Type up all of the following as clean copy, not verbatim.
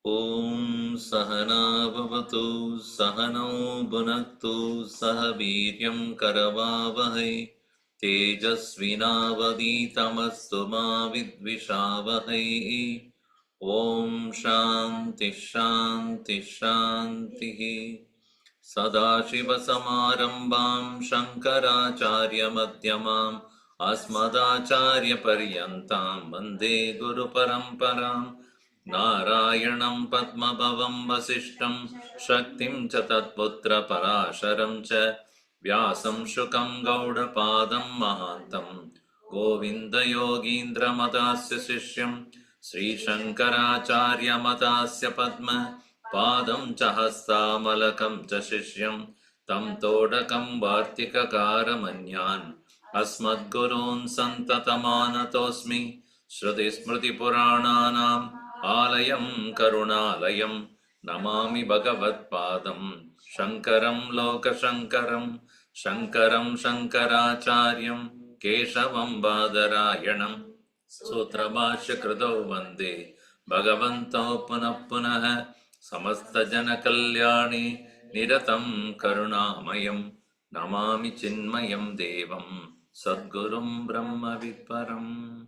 Om Sahana Bhavatu Sahano Bhunaktu Sah Viryam Karavavahai Tejasvinavaditamastu ma vidvishavahai. Om Shanti Shanti Shanti. Sadashivasamarambam Shankaracharya Madhyamam Asmadacharya Paryantam Vande Guru Paramparam. Narayanam Padmabhavam Vasishtam Shaktim cha Tatputra Parasharam cha Vyasam Shukam Gaudapadam Mahantam Govinda Yogindra Matasya Sishyam Sri Shankaracharya Matasya Padma Padam cha Hastamalakam cha Sishyam Tam Todakam Vartika Manyan Asmadgurun Santatamanatosmi Shruti Smriti Purananam Alayam Karunalayam Namami Bhagavad Padam Shankaram Loka Shankaram Shankaram Shankaracharyam Keshavam Badarayanam Sutrabhashya Kridau Vande Bhagavanto Punah Punah Samasta Jana Kalyani Niratam Karunamayam Namami Chinmayam Devam Sadgurum Brahma Vidparam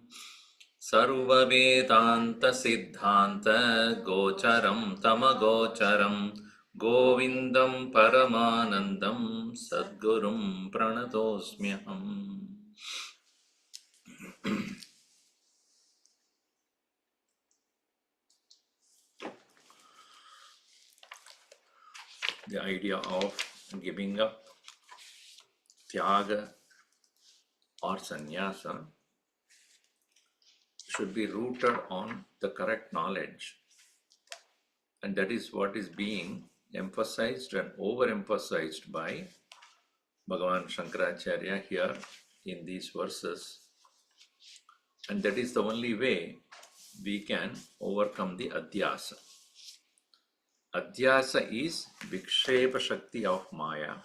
Sarva Vedanta Siddhanta Gocharam Tamagocharam Govindam Paramanandam Sadgurum Pranatosmyaham. The idea of giving up Tyaga or Sannyasa should be rooted on the correct knowledge, and that is what is being emphasized and overemphasized by Bhagavan Shankaracharya here in these verses, and that is the only way we can overcome the Adhyasa. Adhyasa is Vikshepa Shakti of Maya,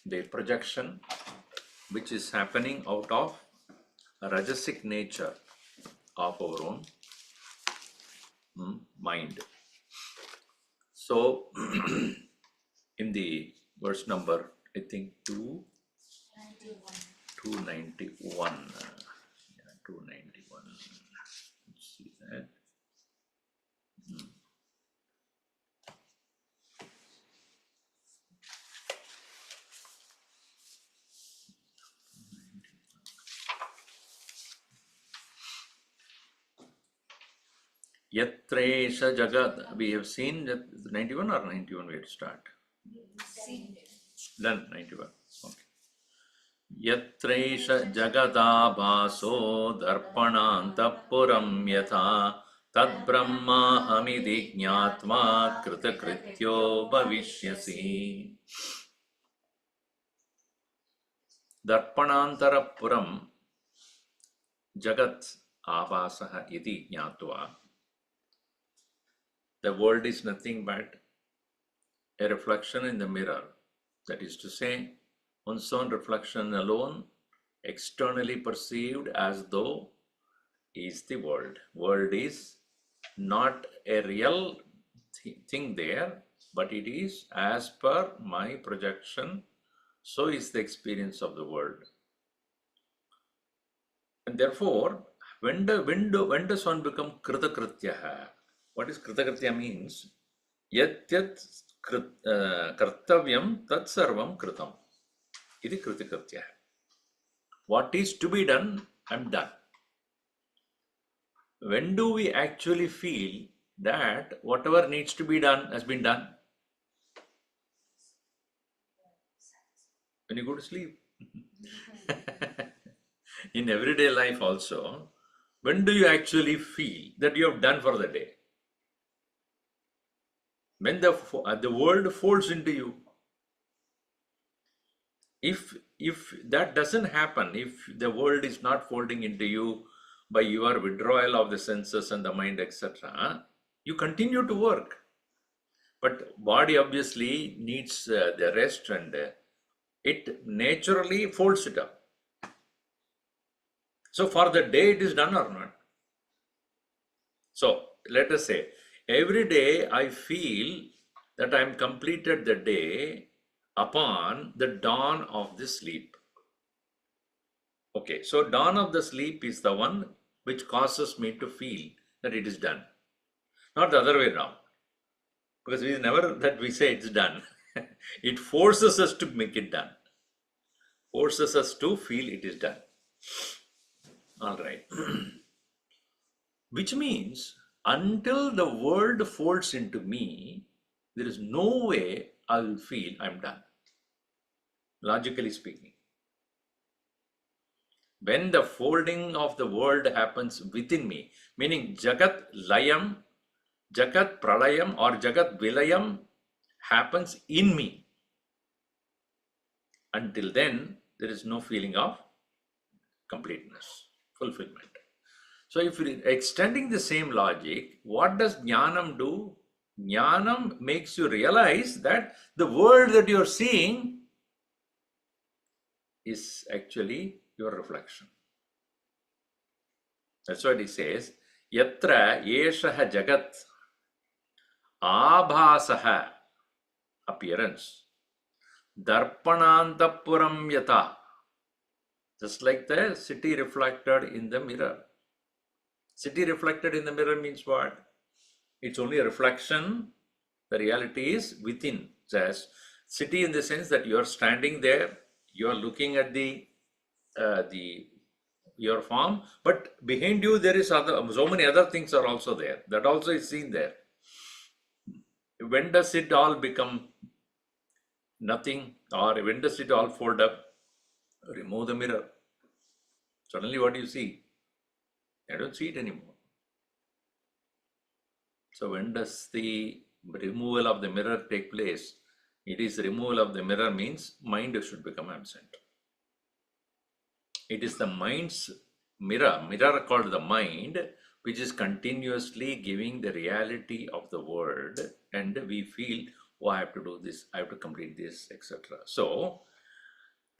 the projection which is happening out of a rajasic nature of our own mind. So, in the verse number, I think 291. 291. Let's see that. Yatresha Jagat. We have seen that 91 or 91 we have to start. Done 91. Okay. Yatresha Jagadabhaso Darpanantapuram Yatha Tad Brahma Hamidi Jnatma Kritakrityo Bhavishyasi. Darpanantarapuram Jagat Abhasaha iti Jnatva. The world is nothing but a reflection in the mirror. That is to say, one's own reflection alone, externally perceived as though is the world. World is not a real thing there, but it is as per my projection, so is the experience of the world. And therefore, when does one become Kritakrityaha? What is Kritakritya means? Yat yat kartavyam tat sarvam kritam. Iti Kritakritya. What is to be done, I'm done. When do we actually feel that whatever needs to be done has been done? When you go to sleep. In everyday life also, when do you actually feel that you have done for the day? When the world folds into you. If that doesn't happen, if the world is not folding into you by your withdrawal of the senses and the mind, etc., you continue to work. But body obviously needs the rest, and it naturally folds it up. So for the day it is done or not. So let us say every day I feel that I am completed the day upon the dawn of the sleep. Okay, so dawn of the sleep is the one which causes me to feel that it is done, not the other way around. Because we never that we say it's done. It forces us to make it done. Forces us to feel it is done. All right. Which means until the world folds into me, there is no way I will feel I'm done. Logically speaking. When the folding of the world happens within me, meaning Jagat Layam, Jagat Pralayam or Jagat Vilayam happens in me. Until then, there is no feeling of completeness, fulfillment. So if you're extending the same logic, what does Jnanam do? Jnanam makes you realize that the world that you're seeing is actually your reflection. That's what he says, Yatra Yeshaha Jagat Abhasaha, appearance, Darpanantapuram Yata, just like the city reflected in the mirror. City reflected in the mirror means what? It's only a reflection. The reality is within. Just city in the sense that you are standing there, you are looking at your form, but behind you there is so many other things are also there. That also is seen there. When does it all become nothing, or when does it all fold up? Remove the mirror. Suddenly what do you see? I don't see it anymore. So when does the removal of the mirror take place? It is removal of the mirror means mind should become absent. It is the mind's mirror called the mind, which is continuously giving the reality of the world, and we feel, oh, I have to do this, I have to complete this, etc. So,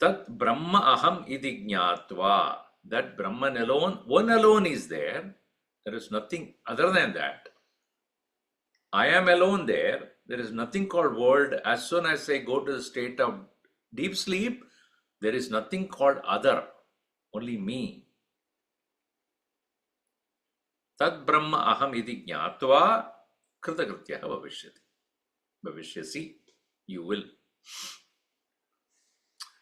Tat Brahma Aham iti jnatva, that Brahman alone, one alone is there. There is nothing other than that. I am alone there. There is nothing called world. As soon as I go to the state of deep sleep, there is nothing called other, only me. Tad Brahma Aham iti jnatva kritakrityaha bhavishyati. Bhavishyasi, you will.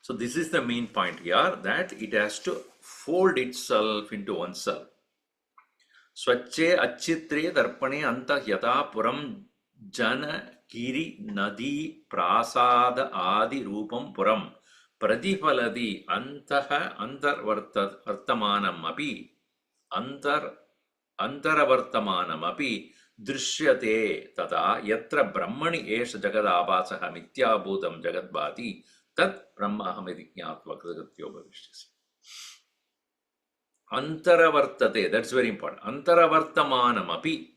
So this is the main point here, that it has to fold itself into oneself. Swache achitre darpane anta yata puram jana kiri nadi prasada adi rupam puram pradipaladi antaha antarvartamanam api antaravartamanam api drishyate tata yatra brahmani esha jagadabhasaha mityabhutam jagadbhati tat brahma ahamiti jnatva kritakrityo bhavishyasi. Antaravartate, that's very important. Antaravartamanam api.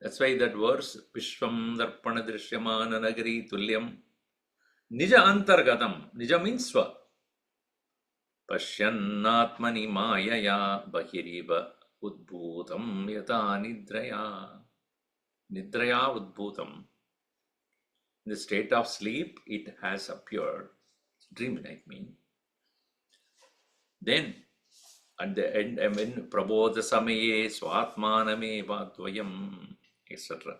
That's why that verse, Vishwam Darpana Drishyamana Nagari Tulyam. Nija Antargatam. Nija means swa. Pashyannatmani Mayaya Bahiriva Udbhutam Yata Nidraya. Nidraya Udbhutam. In the state of sleep, it has appeared. Dream, I mean. Then, at the end, I mean, Prabodha Samaye Swatmaname Vadvayam, etc.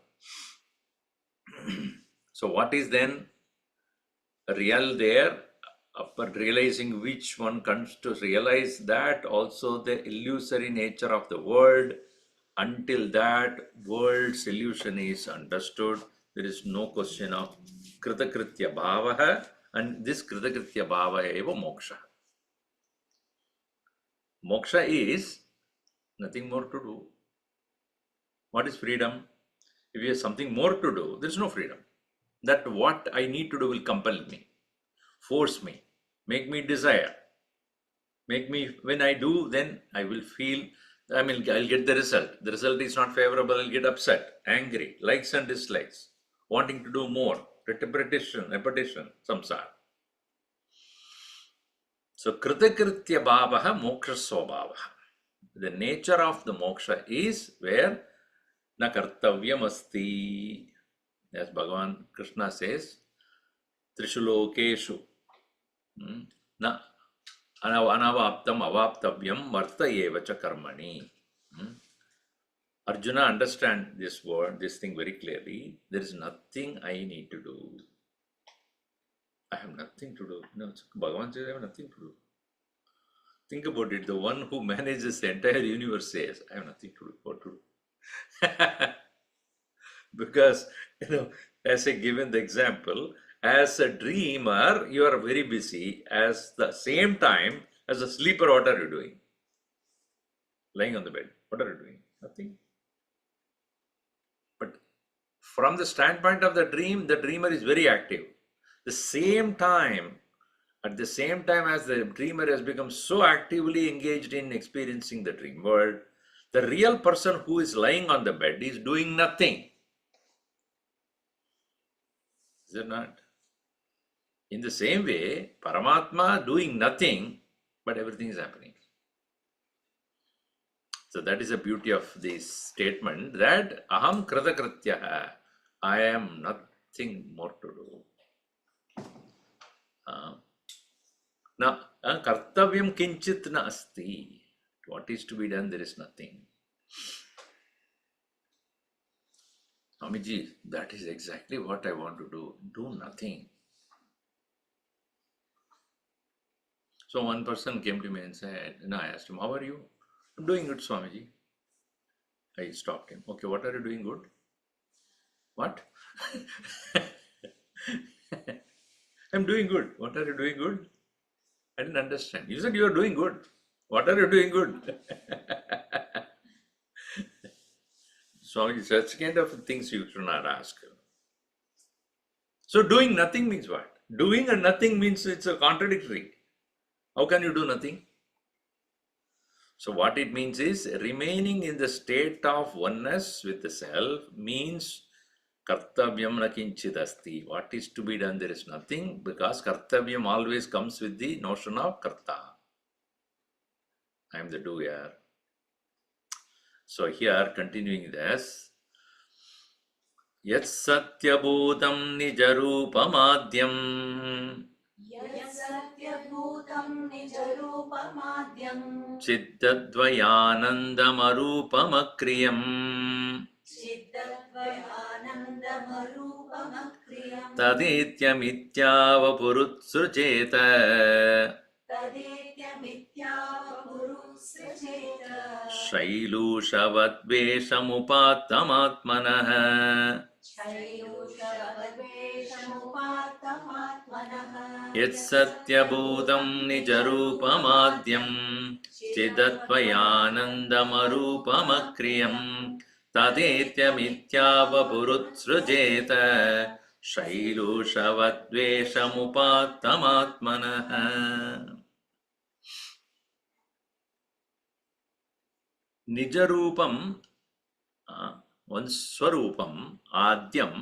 So, what is then real there? Upon realizing which one comes to realize that also the illusory nature of the world, until that world's illusion is understood, there is no question of Kritakritya Bhavaha, and this Kritakritya Bhava eva moksha. Moksha is nothing more to do. What is freedom? If you have something more to do, there is no freedom. That what I need to do will compel me, force me. make me desire, make me, when I do, then I will feel, I mean, I'll get the result. The result is not favorable, I'll get upset, angry, likes and dislikes, wanting to do more, repetition, samsara. So, kritakritya bhavaha moksha swabhavaha. The nature of the moksha is where na kartavyam asti. As Bhagavan Krishna says, Trishu lokeshu na anavaptam avaptavyam varta evacha karmani. Arjuna understand this word, this thing very clearly. There is nothing I need to do. I have nothing to do. No, Bhagavan says I have nothing to do. Think about it. The one who manages the entire universe says, I have nothing to do. What to do? Because, as I given the example, as a dreamer, you are very busy. As the same time, as a sleeper, what are you doing? Lying on the bed. What are you doing? Nothing. But from the standpoint of the dreamer is very active. At the same time as the dreamer has become so actively engaged in experiencing the dream world, the real person who is lying on the bed is doing nothing. Is it not? In the same way, Paramatma doing nothing, but everything is happening. So that is the beauty of this statement, that aham kritakrityaha, I am nothing more to do. Now, kartavyam kinchit na asti. What is to be done, there is nothing. Swamiji, that is exactly what I want to do. Do nothing. So one person came to me and said, I asked him, how are you? I'm doing good, Swamiji. I stopped him. Okay, what are you doing good? What? I'm doing good. What are you doing good? I didn't understand. You said you are doing good. What are you doing good? Swamiji, such kind of things you should not ask. So doing nothing means what? Doing and nothing means it's a contradictory. How can you do nothing? So what it means is remaining in the state of oneness with the self means kartavyam na kinchit asti. What is to be done, there is nothing, because kartavyam always comes with the notion of karta. I am the doer. So here, continuing this, yat satyabhutam nijarupamadyam chittadvayanandamarupamakkriyam tadityamityavapurutsrujeta shailushavadveshamupattamatmanah yat satyabhutam nijarupamadyam chidatvayanandamarupamakkriyam tadetyamityavapurutsrujeta shailushavadveshamupattamatmanah. Nijarupam, one's swarupam, adyam,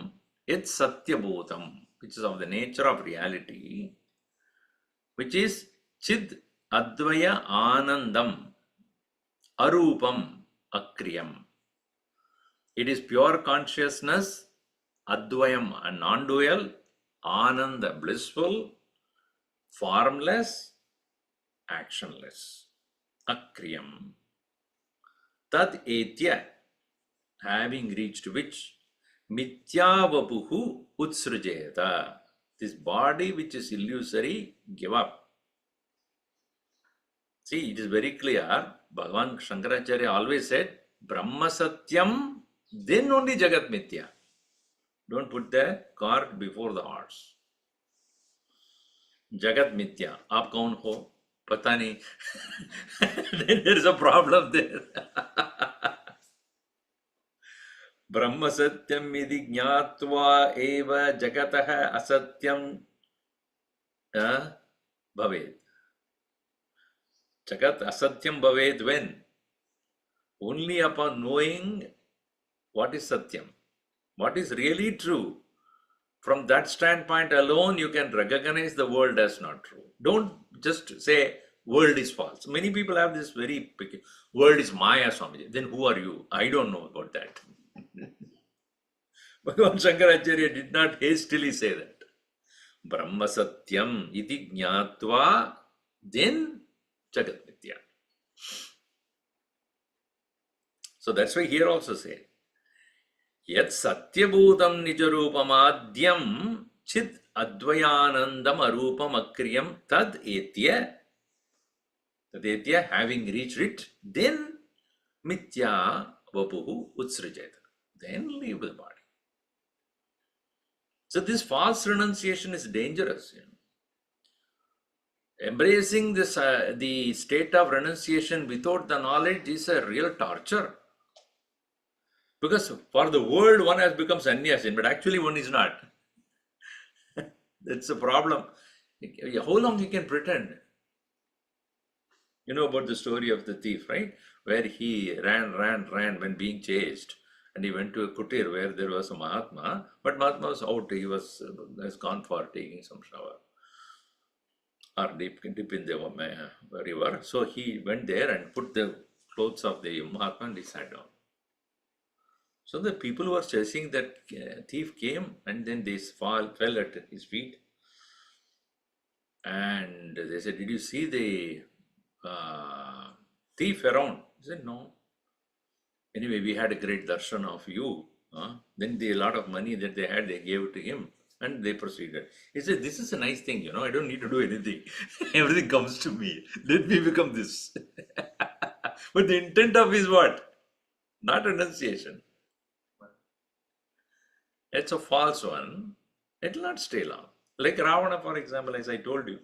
it's satyabhutam, which is of the nature of reality, which is chid advaya anandam, arupam, akriyam. It is pure consciousness, advayam, a non-dual, ananda, blissful, formless, actionless, akriyam. Tad etya, having reached which, mityavapuhu utsrujeta, this body which is illusory, give up. See, it is very clear. Bhagavan Shankaracharya always said, Brahma Satyam, then only Jagat Mithya. Don't put the cart before the horse. Jagat Mithya, aap kaun ho? Pata nahi. Then there is a problem there. Brahma Satyam idi jnatva eva jagataha asatyam bhaved. Jagat asatyam bhaved when? Only upon knowing what is satyam, what is really true. From that standpoint alone, you can recognize the world as not true. Don't just say world is false. Many people have this very world is Maya, Swamiji. Then who are you? I don't know about that. Bhagavan Shankaracharya did not hastily say that. Brahma Satyam iti jnatva, then Jagat Mithya. So that's why here also say, Yat Satyabhutam Nijarupamadyam Chit Advayanandam Arupam Akriyam Tad Etya. Tad Etya, having reached it, then Mithya Vapuhu Utsrijeta. Then leave the body. So this false renunciation is dangerous. Embracing this, the state of renunciation without the knowledge is a real torture. Because for the world, one has become sannyasin, but actually one is not. That's a problem. How long he can pretend? You know about the story of the thief, right? Where he ran when being chased. And he went to a kutir where there was a Mahatma. But Mahatma was out. He was gone for taking some shower. Or deep in the river. So he went there and put the clothes of the Mahatma and he sat down. So the people who were chasing that thief came and then they fell at his feet. And they said, did you see the thief around? He said, no. Anyway, we had a great darshan of you. Then a lot of money that they had, they gave it to him. And they proceeded. He said, this is a nice thing, I don't need to do anything. Everything comes to me. Let me become this. But the intent of is what? Not renunciation. It's a false one. It will not stay long. Like Ravana, for example, as I told you.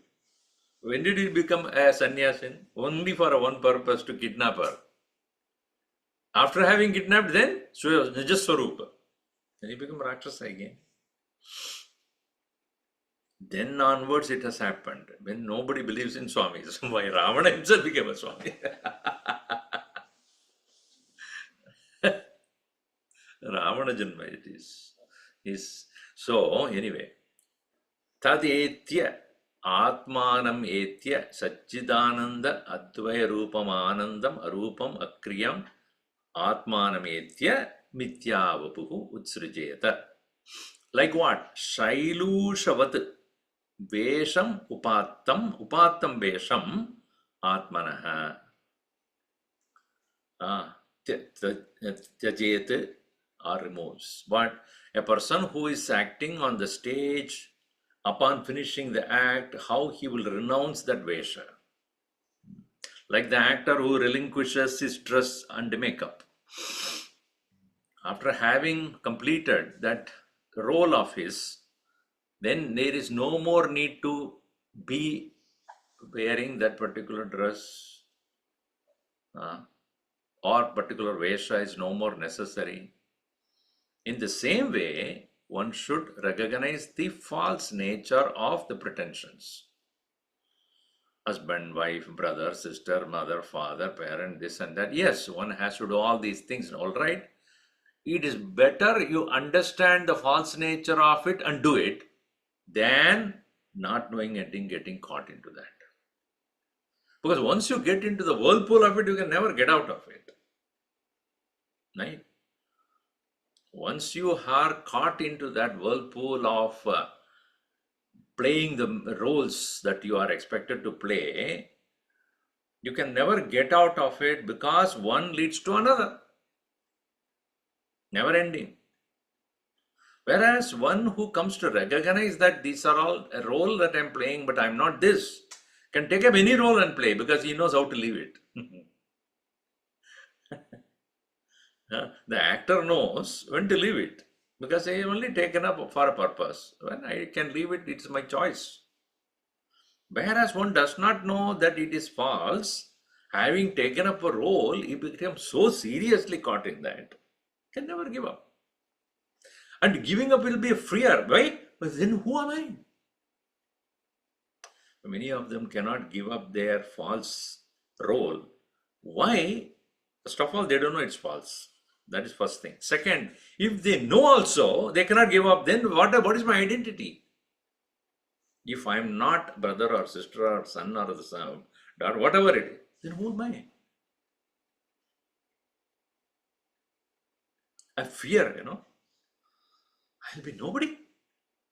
When did he become a sannyasin? Only for one purpose, to kidnap her. After having kidnapped, then Nijaswarupa. Then he became Rakshasa again. Then onwards it has happened. When nobody believes in Swamis, why Ravana himself became a Swami. Ravana Janma it is. So anyway, Tad Etya Atmanam Etya Satchidananda Advaya Rupam Anandam Arupam Akriyam Atmanam Etya Mithya Vapuhu Utsrijeta. Like what? Shailushavat Vesham Upattam Vesham Atmanaha. Tyajet or removes. But a person who is acting on the stage, upon finishing the act, how he will renounce that Vesha. Like the actor who relinquishes his dress and makeup. After having completed that role of his, then there is no more need to be wearing that particular dress or particular Vesha is no more necessary. In the same way, one should recognize the false nature of the pretensions. Husband, wife, brother, sister, mother, father, parent, this and that. Yes, one has to do all these things, all right. It is better you understand the false nature of it and do it than not knowing anything, getting caught into that. Because once you get into the whirlpool of it, you can never get out of it. Right? Once you are caught into that whirlpool of playing the roles that you are expected to play, you can never get out of it because one leads to another. Never ending. Whereas one who comes to recognize that these are all a role that I'm playing, but I'm not this, can take up any role and play because he knows how to leave it. The actor knows when to leave it because I have only taken up for a purpose. When I can leave it, it's my choice. Whereas one does not know that it is false, having taken up a role, he becomes so seriously caught in that, can never give up. And giving up will be a freer. Why? But then who am I? Many of them cannot give up their false role. Why? First of all, they don't know it's false. That is first thing. Second, if they know also, they cannot give up, then what is my identity? If I'm not brother or sister or son or the son, daughter, whatever it is, then who am I? I fear, I'll be nobody.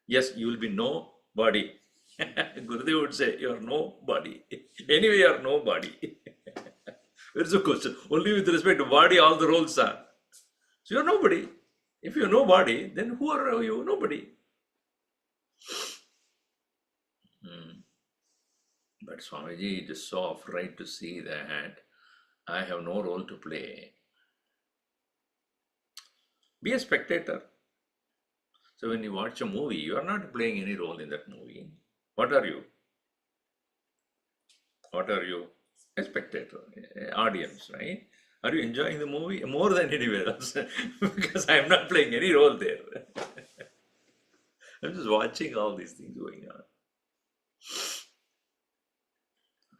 Yes, you will be nobody. Gurudev would say, you are nobody. Anyway, you are nobody. Where's the question? Only with respect to body, all the roles are. So you're nobody. If you're nobody, then who are you? Nobody. But Swamiji, it is so afraid to see that I have no role to play. Be a spectator. So when you watch a movie, you are not playing any role in that movie. What are you? What are you? A spectator, audience, right? Are you enjoying the movie more than anywhere else? Because I am not playing any role there. I'm just watching all these things going on.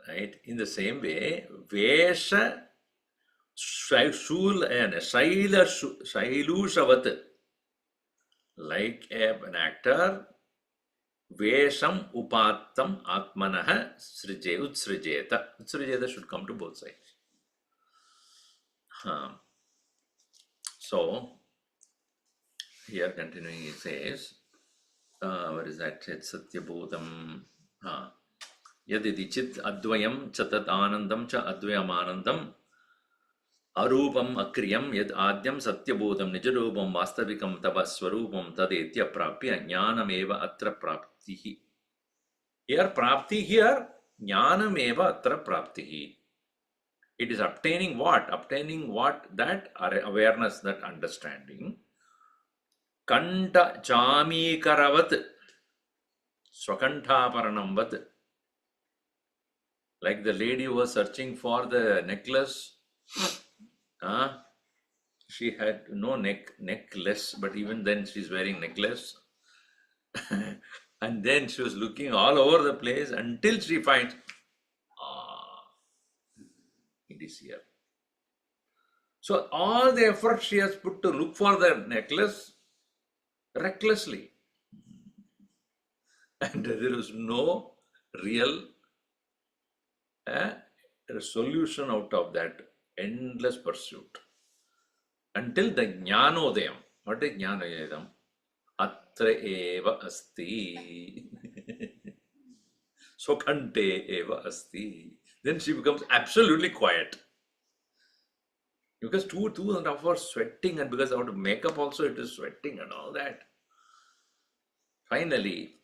Right? In the same way, Vesha Shailushavat, like an actor, Vesham Upattam Atmanaha Utsrijeta. Utsrijeta should come to both sides. So, here continuing, it says, what is that? It's Satyabodham. Yadidi chit advayam chatat anandam cha advayam anandam arupam akriyam yad adyam satyabodham nijarupam vastavikam tava swarupam tadetya prapya jnanameva atra praptihi. Here prapti, here jnanameva atra praptihi. It is obtaining what? Obtaining what? That awareness, that understanding. Kanta chami karavat swakantha paranamvat. Like the lady who was searching for the necklace. She had no necklace, but even then she's wearing necklace. And then she was looking all over the place until she finds, it is here. So all the effort she has put to look for the necklace, recklessly. And there is no real solution out of that endless pursuit. Until the jnanodayam. What is jnanodayam? Atra eva asti. Sokante eva asti. Then she becomes absolutely quiet. Because 2.5 hours sweating, and because out of makeup also it is sweating and all that. Finally,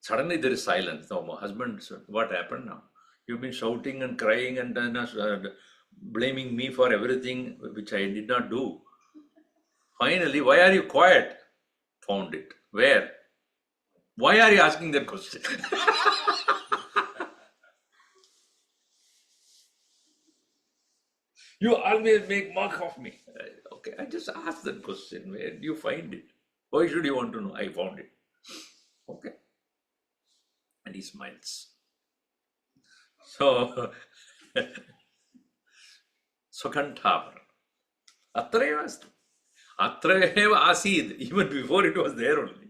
suddenly there is silence. No, my husband said, what happened now? You've been shouting and crying and blaming me for everything which I did not do. Finally, why are you quiet? Found it. Where? Why are you asking that question? You always make mock of me. Okay, I just asked that question. Where do you find it? Why should you want to know? I found it. Okay. And he smiles. So, Sukantapara. Atreva asti. Atreva asid. Even before it was there only.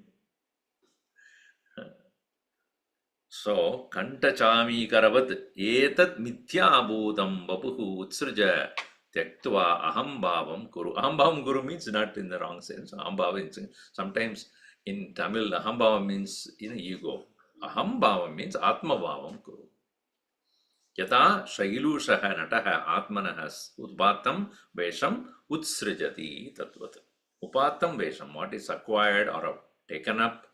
So, Kantachami Karavat Etat Mithyabodam Bapuhu Utsraja Tyaktva Ahambhavam Kuru. Ahambhavam Kuru means not in the wrong sense. Ahambhavam, sometimes in Tamil, Ahambhavam means ego. Ahambhavam means Atmabhavam Kuru. Yata Shailushaha Nataha Atmanahas Utpatam Vesham Utsrijati Tatvat. Upatam Vesham, what is acquired or taken up.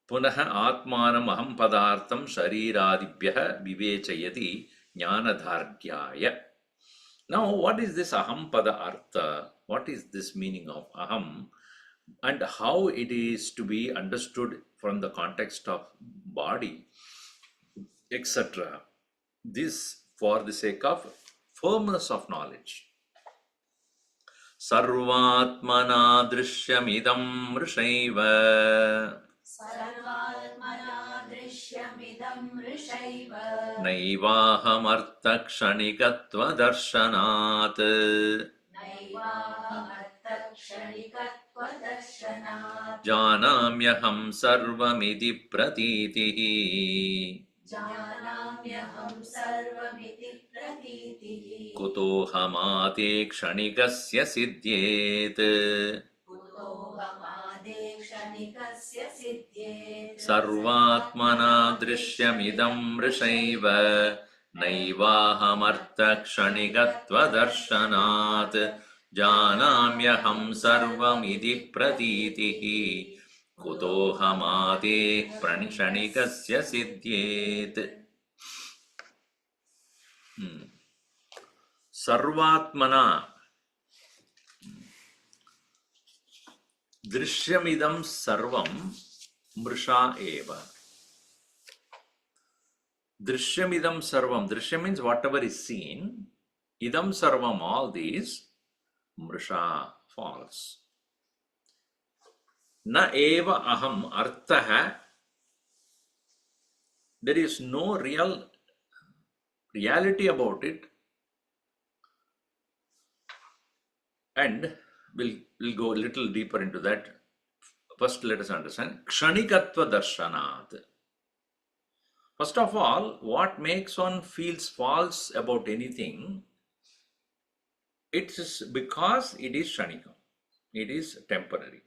Punaha atmanam aham padartham shariradibhyah vivechayati jnanadhargyaya. Now, what is this aham padartha? What is this meaning of aham? And how it is to be understood from the context of body, etc. This for the sake of firmness of knowledge. सर्वात्मना दृश्यमिदं मृषैव सर्वात्मना दृश्यमिदं मृषैव नैवाहमर्थक्षणिकत्वदर्शनात् नैवाहमर्थक्षणिकत्वदर्शनात् जानाम्यहं सर्वमिति प्रतीतिः जानाम्यहं सर्वमिति प्रतीतिः कुतोऽहमाते क्षणिकस्य सिद्ध्येत् कुतोऽहमादे क्षणिकस्य सिद्ध्येत् सर्वात्मना दृश्यमिदं मृषैव नैवाहमर्थक्षणिकत्वदर्शनात् जानाम्यहं सर्वमिति प्रतीतिः कुतोऽहमाते क्षणिकस्य सिद्ध्येत् सर्वात्मना दृश्यमिदं सर्वं मृषा एव. Drishyamidam sarvam. Drishyam means whatever is seen. Idam sarvam, all these. Mrisha, false. Na eva aham arthaha. There is no real reality about it. And we'll go a little deeper into that. First, let us understand. Kshanikatva darshanat. First of all, what makes one feels false about anything, it is because it is kshanika. It is temporary.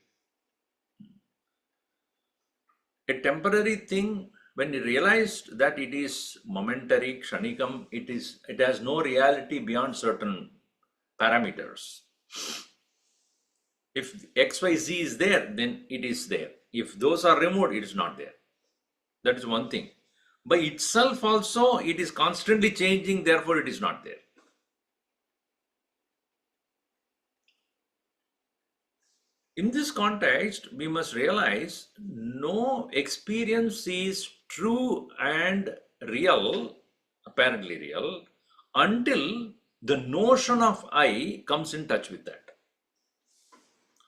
A temporary thing, when you realized that it is momentary, kshanikam, it has no reality beyond certain parameters. If XYZ is there, then it is there. If those are removed, it is not there. That is one thing. By itself also, it is constantly changing, therefore it is not there. In this context, we must realize no experience is true and real, apparently real, until the notion of I comes in touch with that.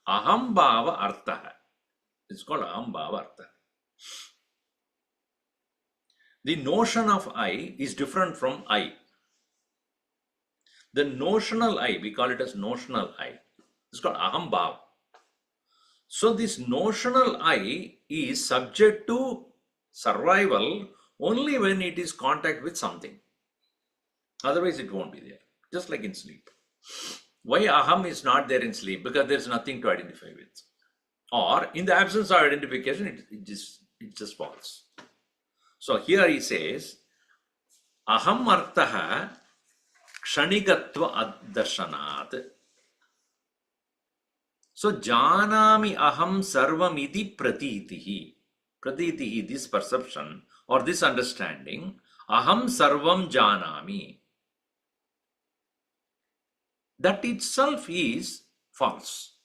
Aham bhava artha. It's called aham bhava artha. The notion of I is different from I. The notional I, we call it as notional I. It's called aham bhava. So this notional I is subject to survival only when it is contact with something. Otherwise it won't be there. Just like in sleep. Why aham is not there in sleep? Because there is nothing to identify with. Or in the absence of identification, it just falls. So here he says, aham artaha kshanikatva darshanat. So janami aham sarvamiti pratitihi. Pratitihi, this perception or this understanding, aham sarvam janami. That itself is false.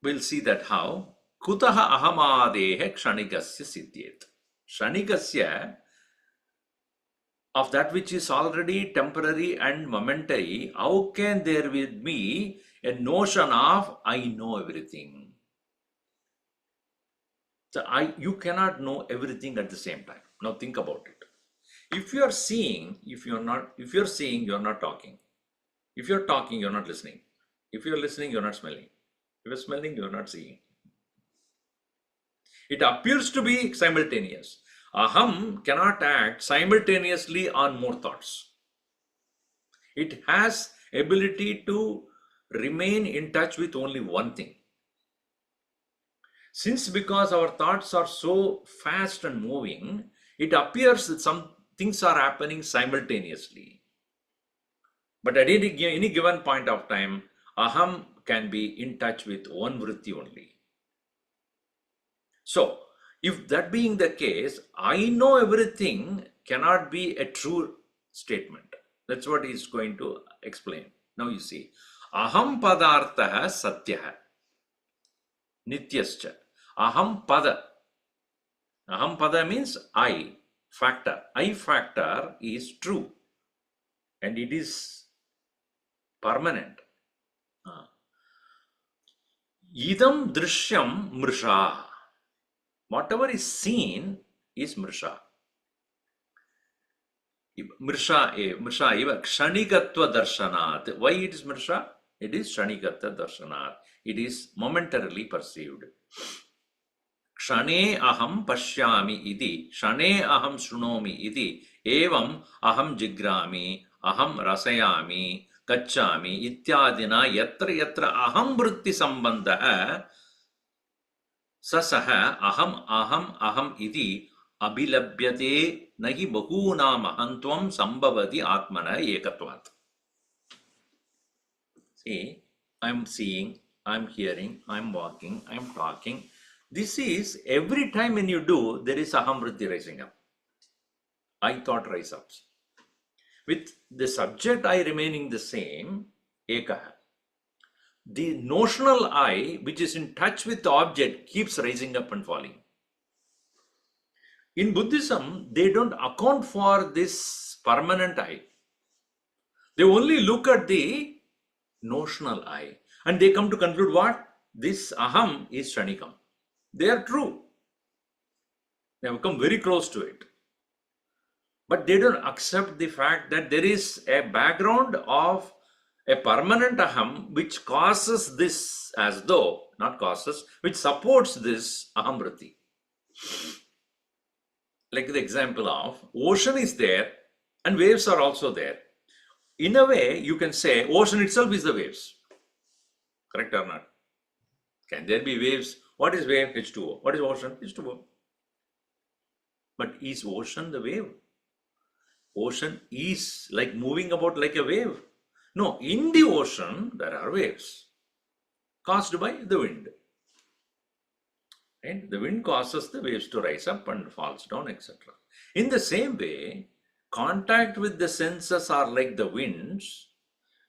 We'll see that how. Kutaha ahamadehe kshanikasya siddhyet. Kshanikasya, of that which is already temporary and momentary, how can there be a notion of I know everything? So you cannot know everything at the same time. Now think about it. If you are seeing, if you're seeing, you're not talking. If you're talking, you're not listening. If you're listening, you're not smelling. If you're smelling, you're not seeing. It appears to be simultaneous. Aham cannot act simultaneously on more thoughts. It has ability to remain in touch with only one thing. Since because our thoughts are so fast and moving, it appears that some things are happening simultaneously. But at any given point of time, aham can be in touch with one vritti only. So, if that being the case, I know everything cannot be a true statement. That's what he's going to explain. Now you see, aham padartha satyaha nityascha. Aham pada. Aham pada means I factor. I factor is true. And it is permanent. Idam drishyam mrisha. Whatever is seen is mrisha. Mrisha eva kshanikatva darshanat. Why it is mrisha? It is kshanikatva darshanat. It is momentarily perceived. Kshane aham pashyami iti, kshane aham shrunomi iti, evam aham jigrami, aham rasayami, gacchami, ityadina yatra yatra aham vritti sambandha sasaha aham iti abhilabhyate nahi bahunam ahantvam sambhavati atmana ekatvat. See, I'm seeing, I'm hearing, I'm walking, I'm talking. This is every time when you do, there is aham vritti rising up. I thought rise ups. With the subject I remaining the same, ekaha. The notional I, which is in touch with the object, keeps rising up and falling. In Buddhism, they don't account for this permanent I. They only look at the notional I. And they come to conclude what? This aham is shanikam. They are true. They have come very close to it. But they don't accept the fact that there is a background of a permanent aham which causes this, as though, not causes, which supports this aham vritti. Like the example of ocean is there and waves are also there. In a way, you can say ocean itself is the waves. Correct or not? Can there be waves? What is wave? H2O. What is ocean? H2O. But is ocean the wave? Ocean is like moving about like a wave. No, in the ocean, there are waves caused by the wind. And the wind causes the waves to rise up and falls down, etc. In the same way, contact with the senses are like the winds,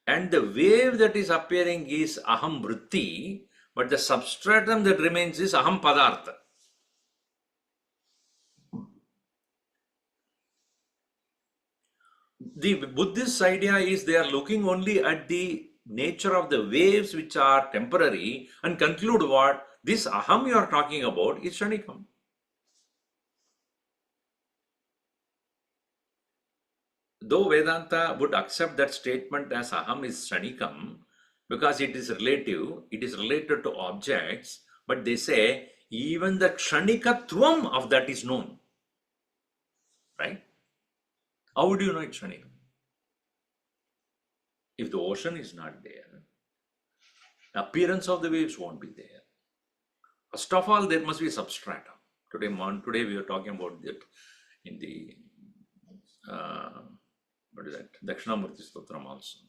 and the wave that is appearing is aham vritti, but the substratum that remains is aham padartha. The Buddhist idea is they are looking only at the nature of the waves which are temporary and conclude what? This aham you are talking about is shanikam. Though Vedanta would accept that statement as aham is shanikam because it is relative, it is related to objects, but they say even the kshanikatvam of that is known. Right? How would you know it's shanikam? If the ocean is not there, the appearance of the waves won't be there. First of all, there must be substratum. Today we are talking about that in the what is that? Dakshinamurti Stotram also.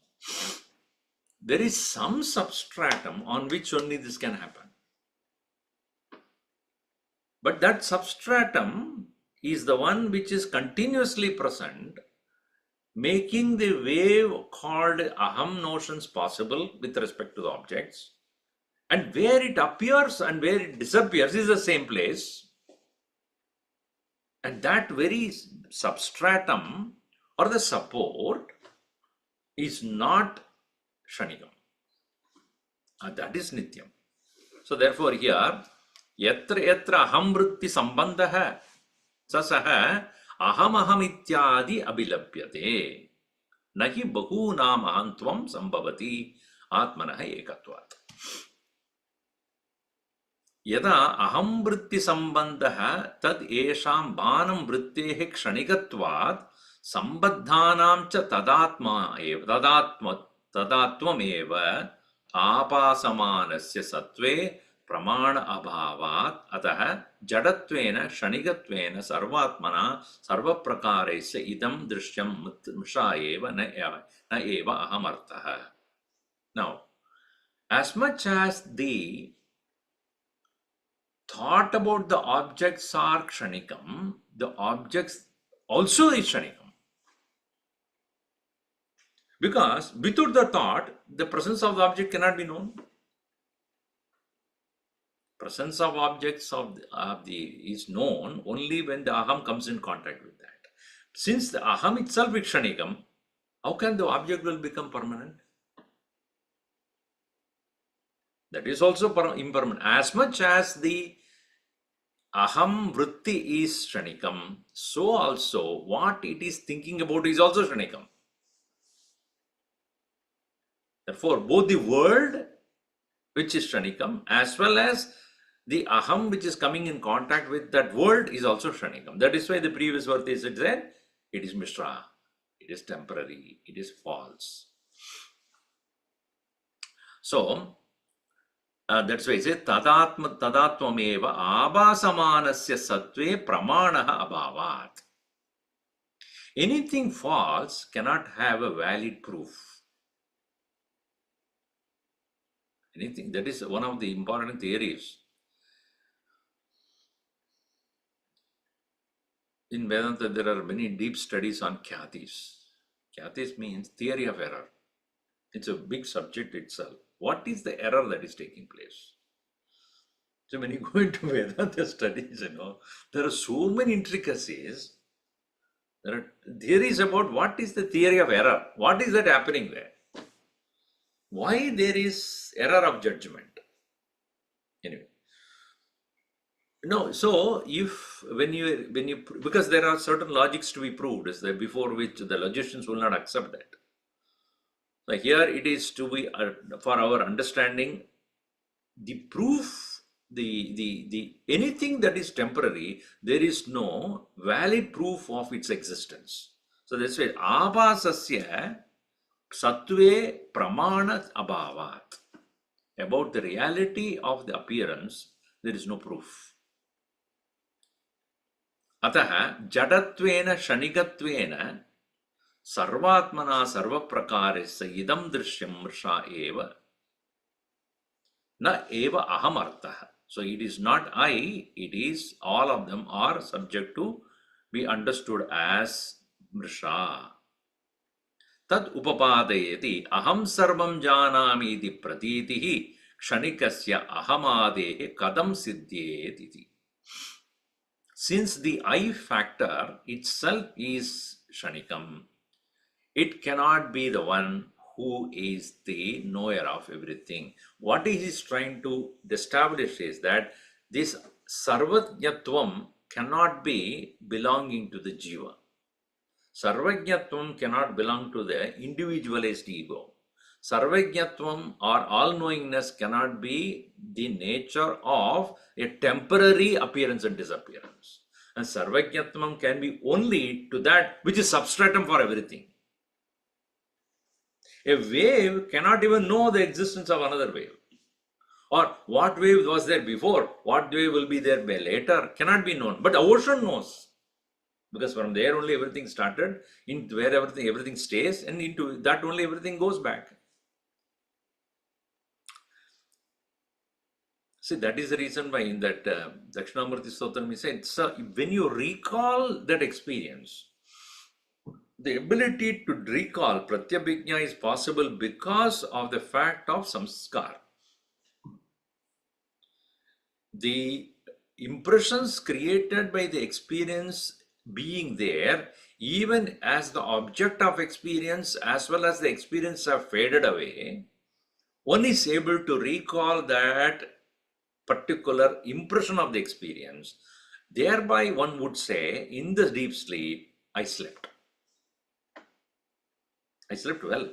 There is some substratum on which only this can happen. But that substratum is the one which is continuously present, making the wave called aham notions possible with respect to the objects. And where it appears and where it disappears is the same place. And that very substratum or the support is not shanikam. That is nityam. So therefore here, yatra yatra aham vritti sambandha sasaha aham ityadi abhilabhyate nahi bahunam ahantvam sambhavati atmanah ekatvat. Yada aham vritti sambandha tad esham banam vrittehe kshanikatvat sambaddhanam cha tadatvam eva apasamanasya satve pramana abhavat atah jadatvena shanigatvena sarvatmana sarvaprakaresya idam drishyam mrisha eva na eva ahamartah. Now, as much as the thought about the objects are kshanikam, the objects also is shanikam. Because without the thought, the presence of the object cannot be known. Presence of objects is known only when the aham comes in contact with that. Since the aham itself is shanikam, how can the object will become permanent? That is also impermanent. As much as the aham vritti is shanikam, so also what it is thinking about is also shanikam. Therefore, both the world, which is shanikam, as well as the aham, which is coming in contact with that world, is also shanikam. That is why the previous verse is said, it is mishra, it is temporary, it is false. So, that's why it says tadatmameva abhasamanasya sattve pramanaha abhavat. Anything false cannot have a valid proof. Anything, that is one of the important theories. In Vedanta, there are many deep studies on kyatis. Kyatis means theory of error. It's a big subject itself. What is the error that is taking place? So when you go into Vedanta studies, there are so many intricacies. There are theories about what is the theory of error. What is that happening there? Why there is error of judgment? Anyway. No, so if when you because there are certain logics to be proved, is that before which the logicians will not accept that. So here it is to be for our understanding the proof, the anything that is temporary, there is no valid proof of its existence. So that's why abhasasya sattve pramana abhavat. About the reality of the appearance, there is no proof. Ataha jadattvena shanikattvena sarvatmana sarvaprakarasya idam drishyam mrisha eva na eva ahamartha. So it is not I, it is all of them are subject to be understood as mrisha. Tad upapadayati aham sarvam janami iti pratitihi kshanikasya ahamadehe kadam siddhyet iti. Since the I factor itself is shanikam, it cannot be the one who is the knower of everything. What he is trying to establish is that this sarvajnatvam cannot be belonging to the jiva. Sarvajnatvam cannot belong to the individualist ego. Sarvajnatvam or all-knowingness cannot be the nature of a temporary appearance and disappearance. And Sarvajnatvam can be only to that which is substratum for everything. A wave cannot even know the existence of another wave. Or what wave was there before, what wave will be there later, cannot be known. But the ocean knows. Because from there only everything started, in where everything stays, and into that only everything goes back. See, that is the reason why in that Dakshinamurti Stotram he said, so when you recall that experience, the ability to recall Pratyabhijna is possible because of the fact of samskar. The impressions created by the experience being there, even as the object of experience as well as the experience have faded away, one is able to recall that particular impression of the experience. Thereby one would say, in the deep sleep, I slept. I slept well.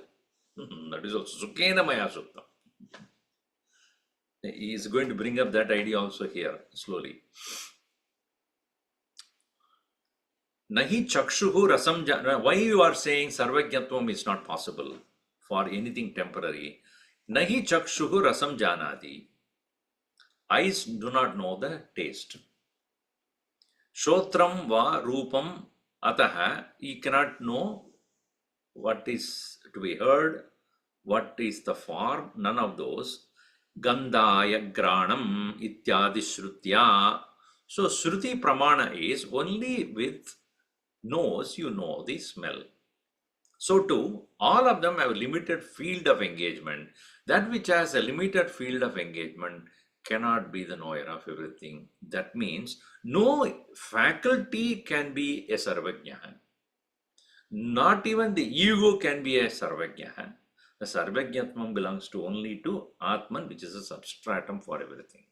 That is also Sukhena Maya Sukta. He is going to bring up that idea also here slowly. Nahi chakshuhu rasam jana. Why you are saying sarvajnatvam is not possible for anything temporary? Nahi chakshuhu rasam janati. Eyes do not know the taste. Shotram va rupam ataha. He cannot know what is to be heard, what is the form, none of those. Gandhaya granam ityadi shrutya. So shruti pramana is only with nose you know the smell. So too, all of them have a limited field of engagement. That which has a limited field of engagement cannot be the knower of everything. That means no faculty can be a sarvajna. Not even the ego can be a sarvajna. The Sarvajñatvam belongs to only to Atman, which is a substratum for everything.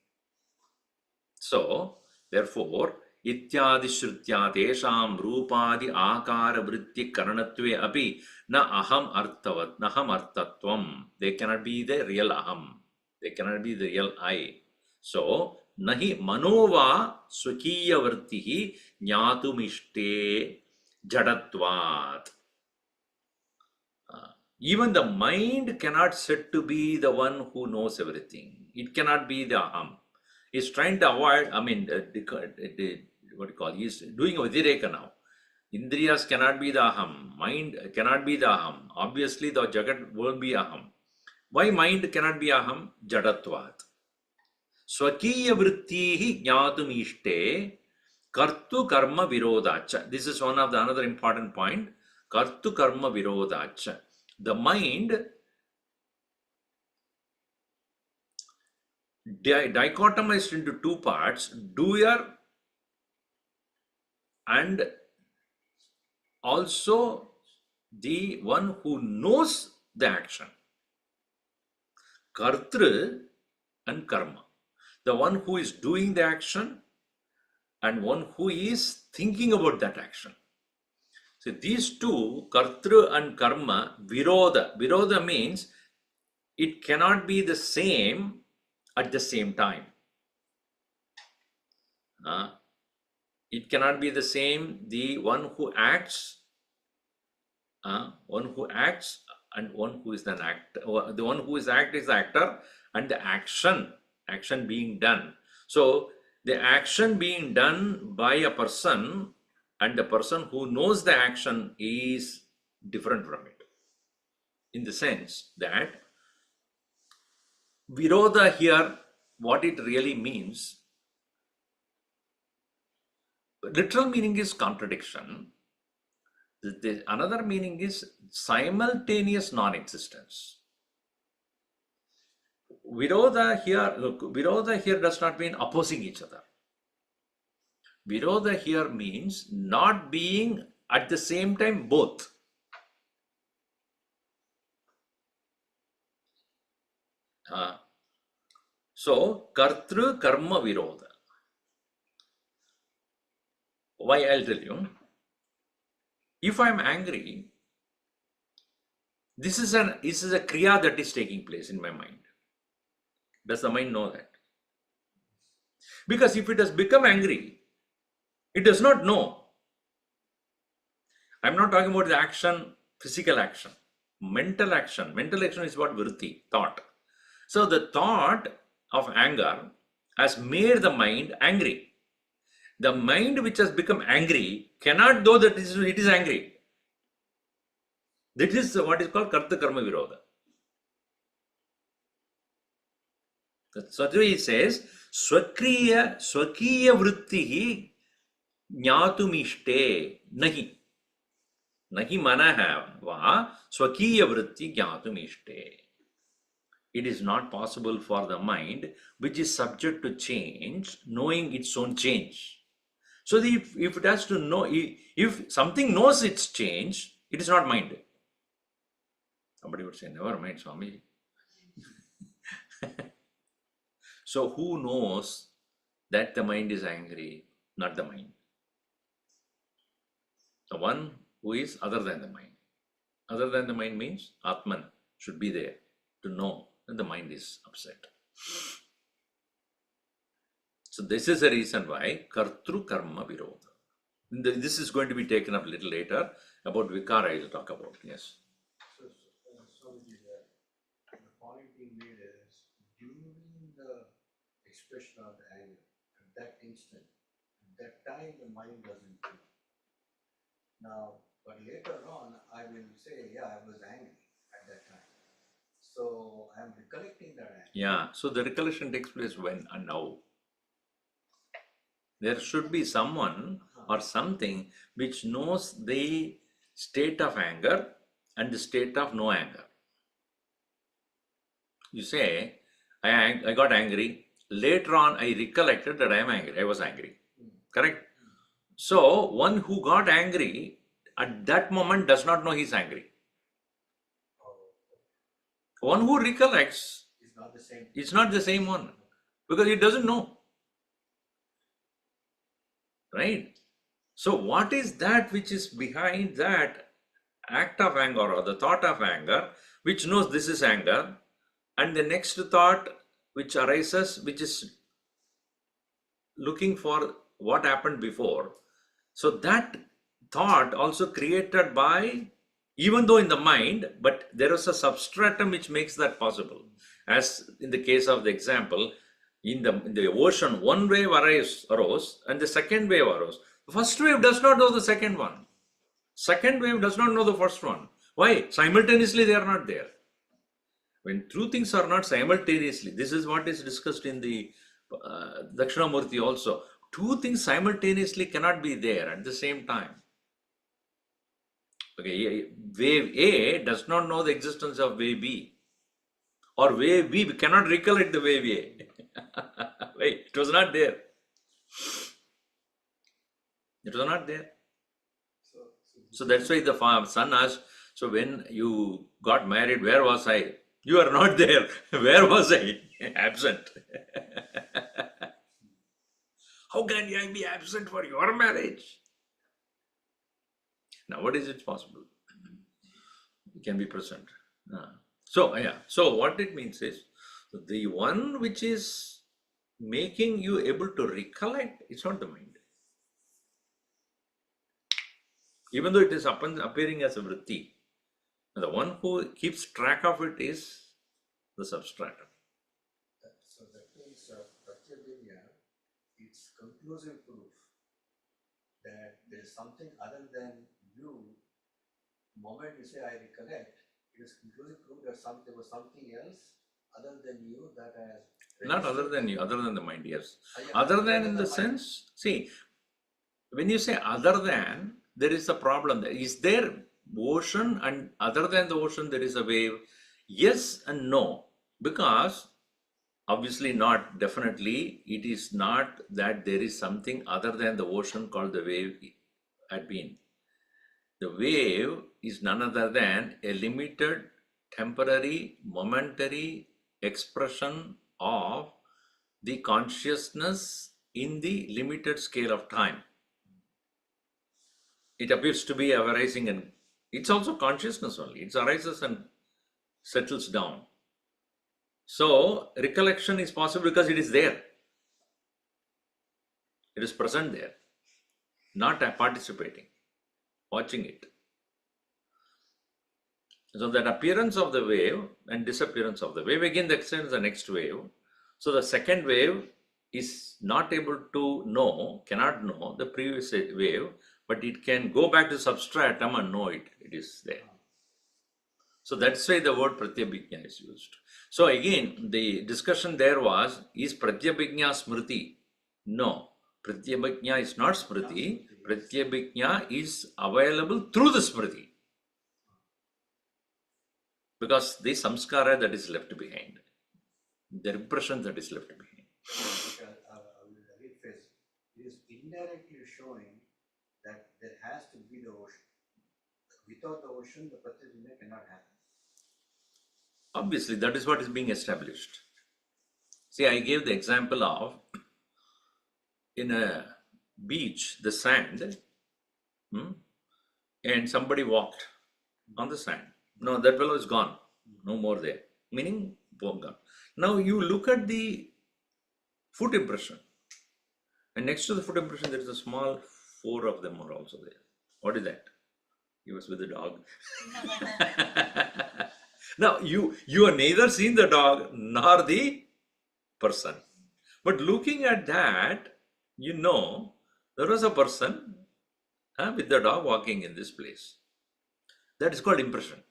So, therefore, ityadi shrutya tesham rupadi akara vritti karanatve api na aham arthavat, naham artatvam. They cannot be the real aham. They cannot be the real I. So, nahi manova swakiya vartihi jnatumishte jadatvat. Even the mind cannot said to be the one who knows everything. It cannot be the aham. He's trying to avoid, what do you call, he's doing a Vidireka now. Indriyas cannot be the aham. Mind cannot be the aham. Obviously, the jagat will be aham. Why mind cannot be aham? Jadatvat. Swakiya vrittihi jnatum ishte kartu karma virodacha. This is one of the another important point. Kartu karma virodacha. The mind dichotomized into two parts, doer and also the one who knows the action. Kartru and karma. The one who is doing the action and one who is thinking about that action. So these two, kartru and karma, viroda. Viroda means it cannot be the same at the same time. It cannot be the same. The one who acts, and one who is an actor. The one who is act is the actor, and the action being done. So the action being done by a person and the person who knows the action is different from it. In the sense that viroda here, what it really means, literal meaning is contradiction. Another meaning is simultaneous non-existence. Viroda here does not mean opposing each other. Viroda here means not being at the same time both. So, kartru karma viroda. Why? I'll tell you. If I'm angry, this is a kriya that is taking place in my mind. Does the mind know that? Because if it has become angry, it does not know. I'm not talking about the action, physical action, mental action. Mental action is what? Vritti, thought. So the thought of anger has made the mind angry. The mind which has become angry cannot know that it is angry. That is what is called karta karma viroda. So he says, swakriya vrittihi jnatumishte nahi. Nahi manaha va swakiya vritti jnatumishte. It is not possible for the mind, which is subject to change, knowing its own change. So if it has to know, if something knows its change, it is not mind. Somebody would say, never mind, Swami. So who knows that the mind is angry? Not the mind. The one who is other than the mind. Other than the mind means Atman should be there to know that the mind is upset. So this is the reason why kartru karma viroda. This is going to be taken up a little later. About vikara I will talk about. Yes. So the point being made is during the expression of the anger, at that instant, at that time the mind doesn't know. Now, but later on, I will say, yeah, I was angry at that time. So I am recollecting that anger. Yeah. So the recollection takes place when and now. There should be someone or something which knows the state of anger and the state of no anger. You say, I got angry. Later on, I recollected that I am angry. I was angry. Correct? So, one who got angry at that moment does not know he's angry. One who recollects It's not the same. is not the same one because he doesn't know. Right? So, what is that which is behind that act of anger or the thought of anger, which knows this is anger, and the next thought which arises, which is looking for what happened before? So, that thought also created by, even though in the mind, but there is a substratum which makes that possible. As in the case of the example, in the ocean, one wave arose and the second wave arose. The first wave does not know the second one. Second wave does not know the first one. Why? Simultaneously they are not there. When two things are not simultaneously, this is what is discussed in the Dakshinamurti also. Two things simultaneously cannot be there at the same time. Okay, wave A does not know the existence of wave B. Or wave B cannot recollect the wave A. Wait, it was not there. It was not there. So that's why the son asked, so when you got married, where was I? You are not there. Where was I? Absent. How can I be absent for your marriage? Nowadays it's possible. You can be present. So what it means is, the one which is making you able to recollect, it's not the mind. Even though it is appearing as a vritti, the one who keeps track of it is the substratum. So that means Pratyabhijna, it's conclusive proof that there is something other than you. The moment you say I recollect, it is conclusive proof that there was something else other than you that has. Not other than you, other than the mind, yes. Yeah, Other than in the mind. sense, see, when you say other than, there is a problem. Is there ocean, and other than the ocean there is a wave? Yes and no, because obviously not, definitely it is not that there is something other than the ocean called the wave had been. The wave is none other than a limited, temporary, momentary expression of the consciousness in the limited scale of time. It appears to be arising, and it's also consciousness only. It arises and settles down. So recollection is possible because it is there. It is present there, not participating, watching it. So that appearance of the wave and disappearance of the wave, again that extends the next wave. So the second wave is not able to know, cannot know the previous wave, but it can go back to substratum and know it is there. So that's why the word Pratyabhijna is used. So again, the discussion there was, is Pratyabhijna Smriti? No, Pratyabhijna is not Smriti. Pratyabhijna is available through the Smriti. Because the samskara that is left behind, the impression that is left behind. It is indirectly showing that there has to be the ocean. Without the ocean, the Pratyabhijna cannot happen. Obviously, that is what is being established. See, I gave the example of, in a beach, the sand, and somebody walked on the sand. No, that fellow is gone. No more there. Meaning, gone. Now you look at the foot impression. And next to the foot impression, there is a small 4 of them are also there. What is that? He was with the dog. Now, you are neither seen the dog nor the person. But looking at that, you know, there was a person with the dog walking in this place. That is called impression.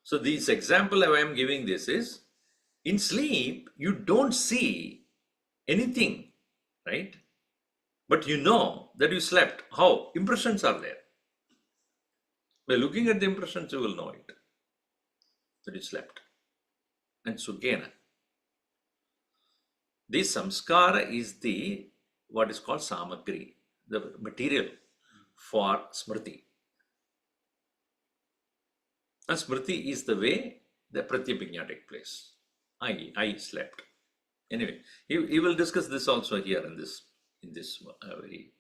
So this example I am giving this is, in sleep, you don't see anything, right? But you know that you slept. How? Impressions are there. By looking at the impressions, you will know it, that you slept. And Sukhena. This samskara is the, what is called samagri, the material for smriti. And smriti is the way the pratyabhijna take place. I slept. Anyway, he will discuss this also here in this very.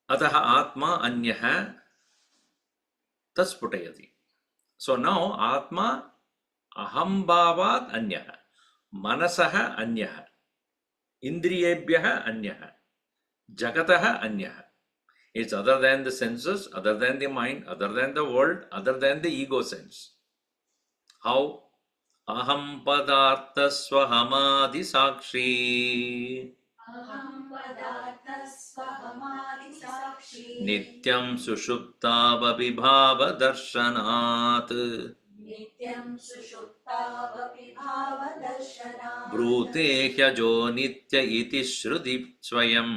Ataha atma anyaha tasputayati. So now atma ahambhavat anyaha, manasaha anyaha, indriyebhyaha anyaha, jagataha anyaha. It's other than the senses, other than the mind, other than the world, other than the ego sense. How? Aham padartha swahamadi sakshi Aham padartha swahamadi sakshi. nityam sushuptavabhibhava darshanat Nityam sushuptavapi bhava darshanat. brute hyajo nitya iti shruti swayam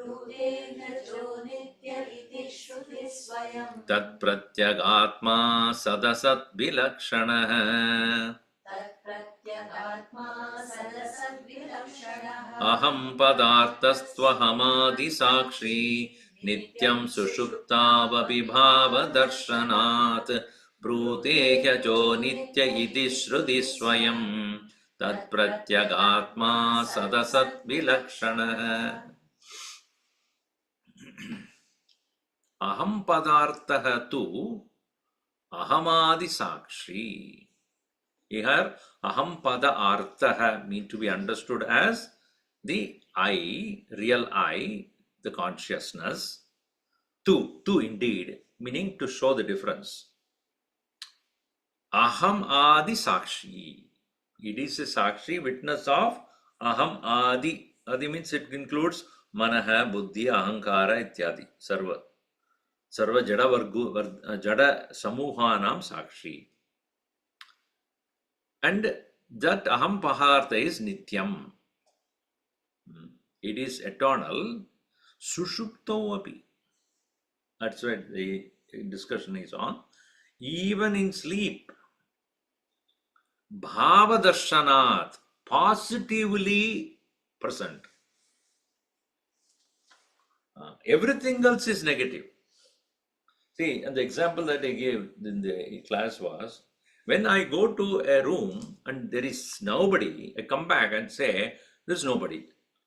Brudena jo nitya iti shruti swayam. tat pratyagatma sadasat vilakshanah Tat pratyagatma sadasad vilakshanah. aham padartastvahamaadi sakshi nityam sushuptavabhibhava darshanat brute hyajo nitya iti shruti swayam tat pratyagatma sadasat vilakshanah aham padartah tu ahamadi sakshi. Here, aham pada artha mean to be understood as the I, real I, the consciousness. Tu indeed, meaning to show the difference. Aham adi sakshi. It is a sakshi, witness of aham adi. Adi means it includes manaha, buddhi, ahankara, ityadi, sarva. Sarva jada jada samuhanam sakshi. And that aham pahartha is nityam. It is eternal. Sushupto api. That's what the discussion is on. Even in sleep. Bhava darshanat. Positively present. Everything else is negative. See, and the example that I gave in the class was, when I go to a room and there is nobody, I come back and say, there's nobody.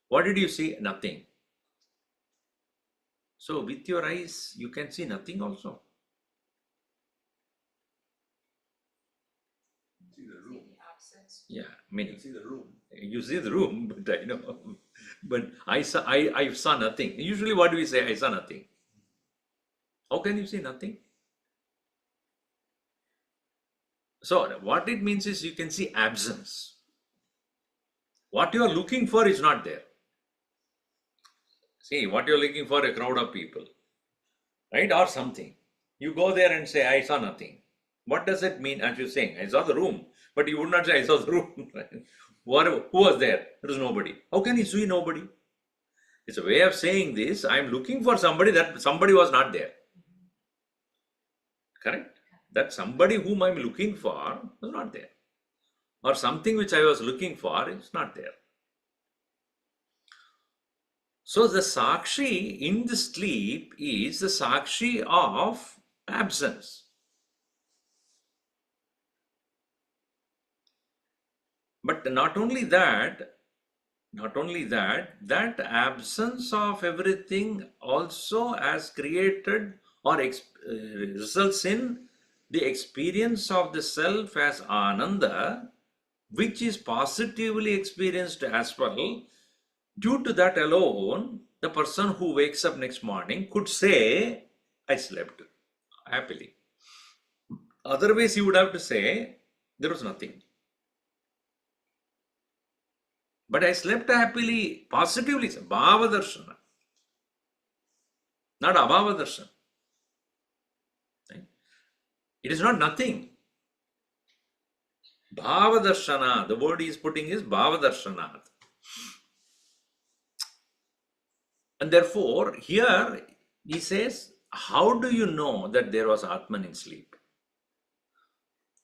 What did you see? Nothing. So with your eyes, you can see nothing also. See the room. Yeah, You meaning can see the room. you see the room, but I know. But I saw nothing. Usually what do we say? I saw nothing. How can you see nothing? So what it means is you can see absence. What you are looking for is not there. See, what you are looking for, a crowd of people, right? Or something. You go there and say, I saw nothing. What does it mean? As you're saying, I saw the room. But you would not say, I saw the room. Who was there? There was nobody. How can you see nobody? It's a way of saying this. I'm looking for somebody, that somebody was not there. Correct? That somebody whom I'm looking for was not there. Or something which I was looking for is not there. So the sakshi in the sleep is the sakshi of absence. But not only that, that absence of everything also has created or results in the experience of the self as ananda, which is positively experienced as well. Due to that alone, the person who wakes up next morning could say, I slept happily. Otherwise, he would have to say, there was nothing. But I slept happily, positively, bhava darshana, not abhava darshana. Right? It is not nothing. Bhava darshana, the word he is putting is bhava darshana. And therefore, here he says, how do you know that there was Atman in sleep?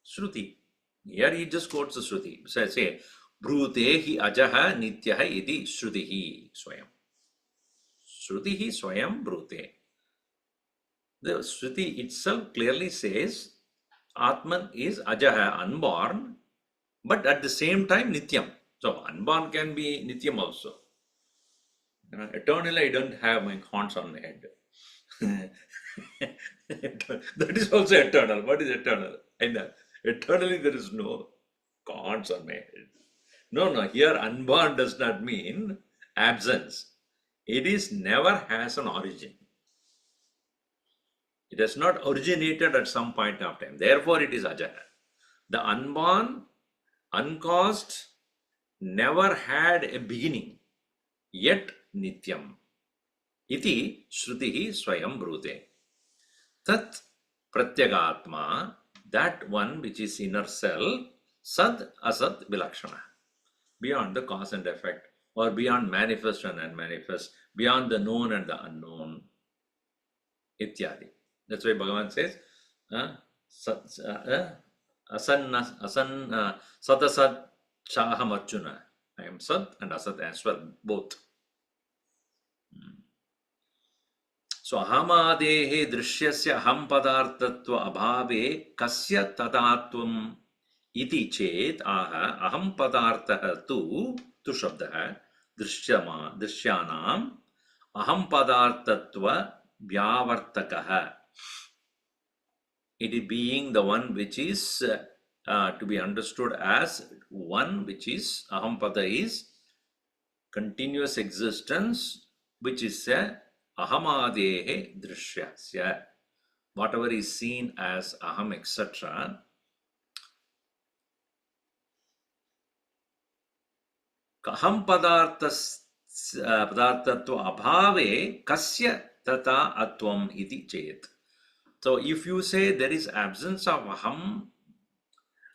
Shruti. Here he just quotes the Shruti. So I say, Bhrutehi ajaha nityaha iti Shrutihi swayam. Shrutihi swayam Bhrute. The Shruti itself clearly says, Atman is Ajaha, unborn, but at the same time Nityam. So unborn can be Nityam also. Eternally, I don't have my horns on my head. That is also eternal. What is eternal? I know. Eternally, there is no horns on my head. No, no. Here, unborn does not mean absence. It is never has an origin. It has not originated at some point of time. Therefore, it is Ajaha. The unborn, uncaused, never had a beginning, yet Nityam. Iti Shrutihi Swayam Brute. Tat Pratyagatma, that one which is inner self, Sad Asat Vilakshana. Beyond the cause and effect, or beyond manifest and unmanifest, beyond the known and the unknown. Ityadi. That's why Bhagavan says, Sat Asat Shaham Arjuna. I am Sat and Asat as well, both. So ahamadehe drishyasya aham padartatva abhave kasya tadatvam iti chet aha aham padartah tu shabdah drisyanam aham padartatva vyavartakah. It is being the one which is to be understood as one which is ahampada is continuous existence, which is a ahamadehe drishyasya. Whatever is seen as aham, etc., aham padartatva abhave kasya tata atvam iti chet. So if you say there is absence of aham,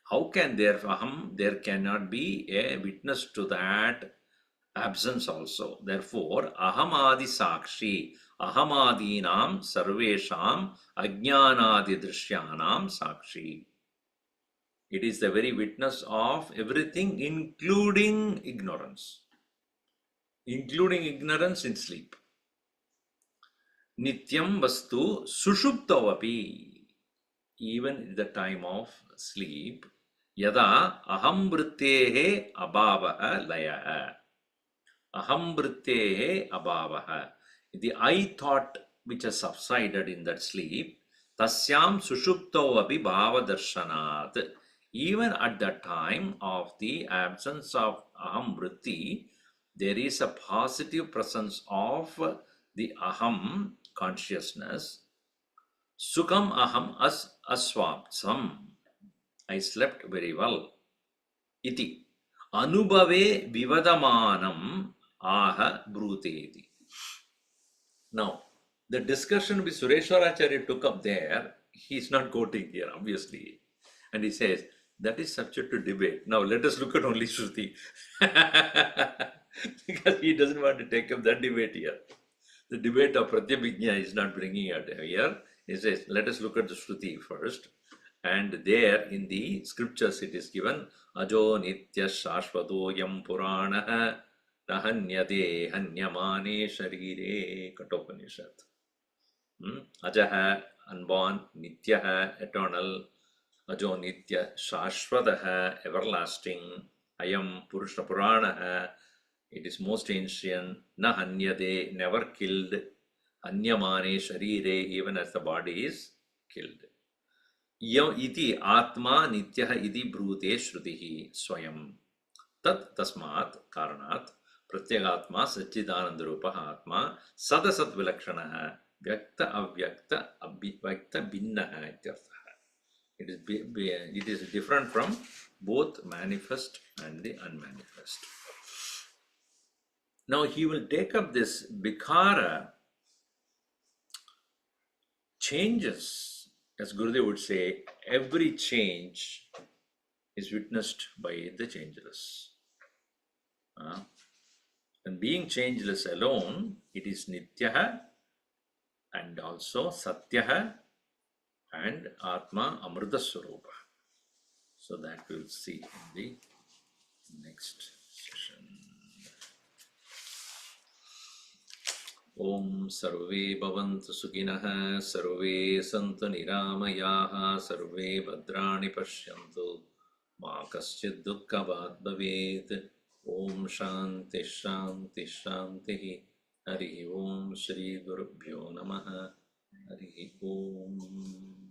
how can there aham? There cannot be a witness to that absence also. Therefore, ahamadi sakshi, ahamadinam sarvesham ajnanadi drishyanam sakshi. It is the very witness of everything, including ignorance. Including ignorance in sleep. Nityam vastu sushuptavapi. Even in the time of sleep, yada aham vrittehe abhavaha layaha. Aham vrittehe abhavaha. The I thought which has subsided in that sleep, tasyam sushupto api bhava darshanat. Even at the time of the absence of aham vritti, there is a positive presence of the aham consciousness. Sukham aham aswapsam. I slept very well. Iti. Anubhave vivadamanam aha bruteti. Now, the discussion which Sureshwaracharya took up there, he is not quoting here, obviously. And he says, that is subject to debate. Now, let us look at only Shruti. Because he doesn't want to take up that debate here. The debate of Pratyabhijna is not bringing it here. He says, let us look at the Shruti first. And there in the scriptures it is given, Ajo Nitya Shashvadoyam Purana Rahanyade Hanyamane Sharire Katopanishad. Ajaha, unborn, Nityaha, eternal, Ajo Nitya Shashvadaha, everlasting, Ayam Purusha Puranaha, it is most ancient, Na Hanyade, never killed, Hanyamane Sharire, even as the body is killed. Yam iti atma nityaha iti brute shrutihi swayam. Tat tasmat karanat pratyagatma satchidanandarupa atma sadasat vilakshanaha vyakta avyakta abhyakta binnaha ityarthaha. It is different from both manifest and the unmanifest. Now he will take up this vikara changes. As Gurudev would say, every change is witnessed by the changeless. And being changeless alone, it is Nityaha and also Satyaha and Atma Amrita Swarupa. So that we will see in the next session. ॐ सर्वे भवन्तु सुखिनः सर्वे सन्तु निरामयाः सर्वे भद्राणि पश्यन्तु मा कश्चित् दुःखभाग् भवेत् ॐ शान्तिः शान्तिः शान्तिः हरिः ॐ श्रीगुरुभ्यो नमः हरिः ॐ